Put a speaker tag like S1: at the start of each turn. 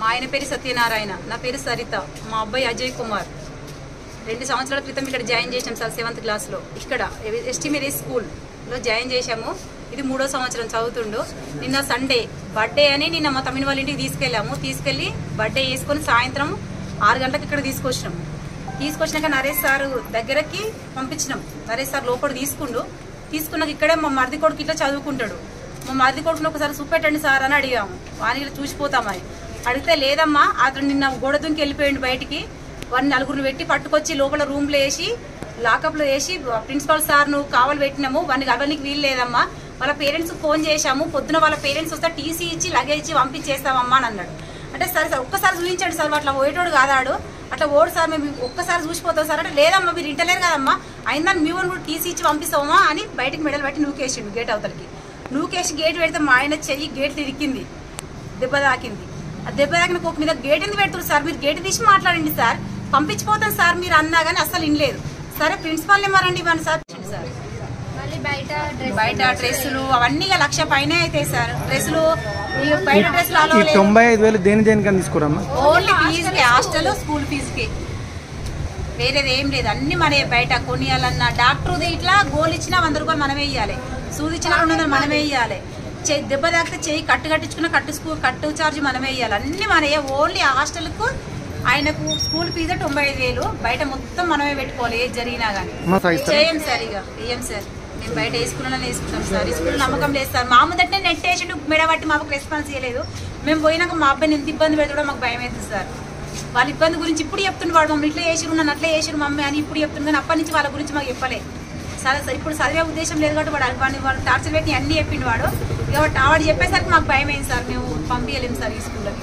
S1: మా ఆయన పేరు సత్యనారాయణ, నా పేరు సరిత, మా అబ్బాయి అజయ్ కుమార్. 2 సంవత్సరాల క్రితం ఇక్కడ జాయిన్ చేసాం సార్. 7th క్లాస్లో ఇక్కడ ఎస్టిమేరీ స్కూల్లో జాయిన్ చేశాము. ఇది 3వ సంవత్సరం చదువుతుండు. నిన్న సండే బర్త్డే అని నిన్న మా తమ్మిన వాళ్ళ ఇంటికి తీసుకెళ్ళి బర్త్డే చేసుకొని సాయంత్రం 6 గంటలకు ఇక్కడ తీసుకొచ్చినాక నరేష్ సార్ దగ్గరకి పంపించినాం. నరేష్ సార్ లోపల తీసుకున్నాక ఇక్కడే మా మరిది కొడుకు ఇట్లా చదువుకుంటాడు. మా మరిది కొడుకుని ఒకసారి చూపెట్టండి సార్ అని అడిగాము. వానికి చూసిపోతామని అడిగితే లేదమ్మా అతను నిన్న గోడ దుంకి వెళ్ళిపోయిండు బయటికి. వాడిని 4గురిని పెట్టి పట్టుకొచ్చి లోపల రూమ్లో వేసి లాకప్లో వేసి ప్రిన్సిపల్ సార్ను కావాలి పెట్టినాము. వాడిని కలవడానికి వీలు లేదమ్మా, వాళ్ళ పేరెంట్స్కి ఫోన్ చేశాము, పొద్దున వాళ్ళ పేరెంట్స్ వస్తే టీసీ ఇచ్చి లగేజ్ ఇచ్చి పంపించేస్తామమ్మా అని అన్నాడు. అంటే సరే సార్ ఒక్కసారి చూపించండి సార్, అట్లా పోయేటోడు కాదాడు, అట్లా ఓడు సార్ మేము ఒక్కసారి చూసిపోతాం సార్ అంటే లేదమ్మా మీరు ఇంటలేరు కదమ్మా, అయినా మీ వాళ్ళు కూడా టీసీ ఇచ్చి పంపిస్తామా అని బయటికి మెడలు పెట్టి నూకేసిండు గేట్ అవతలకి. నూకేసి గేట్ పెడితే మా ఆయన చెయ్యి గేట్ తిరిగింది, దెబ్బ తాకింది. ఆ దెబ్బ తాకిన కోపం మీద గేట్ ఎందుకు పెడుతున్నారు సార్, మీరు గేట్ తీసి మాట్లాడండి సార్, పంపించిపోతాం సార్ మీరు అన్నా కానీ అసలు వినలేదు. సరే ప్రిన్సిపాల్ నెంబరండి ఇవ్వండి సార్. సార్ బయట డ్రెస్సులు అవన్నీ 1,00,000 పైన అవుతాయి సార్. డ్రెస్సులు బయట డ్రెస్సులు
S2: 95,000 దేనికని తీసుకురామ్మా?
S1: ఓన్లీ ఫీజుకి, హాస్టల్ స్కూల్ ఫీజుకి, వేరేది ఏం లేదు. అన్ని మన బయట కొనియాలన్నా డాక్టర్ది ఇట్లా గోల్ ఇచ్చినా 100 రూపాయలు మనమే ఇవ్వాలి, సూది ఇచ్చినా 200 మనమే ఇవ్వాలి, దెబ్బ తాకితే చెయ్యి కట్టించుకున్న కట్టు ఛార్జ్ మనమే ఇవ్వాలి, అన్ని మనమే. ఓన్లీ హాస్టల్కు ఆయనకు స్కూల్ ఫీజు 95,000, బయట మొత్తం మనమే పెట్టుకోవాలి ఏది జరిగినా కానీ. చేయం సార్, ఇక వేయం సార్, మేము బయట వేసుకున్నా వేసుకుంటాం సార్. ఈ స్కూల్ నమ్మకం లేదు సార్. మా ముందంటే నెట్ వేసిండు మెడబట్టి మాకు రెస్పాన్స్ చేయలేదు. మేము పోయినాక మా అబ్బాయిని ఎంత ఇబ్బంది పెడతాడో మాకు భయం అవుతుంది సార్. వాళ్ళ ఇబ్బంది గురించి ఇప్పుడు చెప్తుండే వాడు, మమ్మల్ని ఇట్లా చేసిరు నన్ను అట్లా చేసిరు మమ్మీ అని ఇప్పుడు చెప్తుంది, కానీ అప్పటి నుంచి వాళ్ళ గురించి మాకు చెప్పలేదు సార్. ఇప్పుడు చదివే ఉద్దేశం లేదు కాబట్టి వాడు టార్చర్ పెట్టి అన్నీ చెప్పిండు వాడు. ఇక వాడు చెప్పేసరికి మాకు భయం అయింది సార్, మేము పంపించలేము సార్ ఈ స్కూల్లోకి.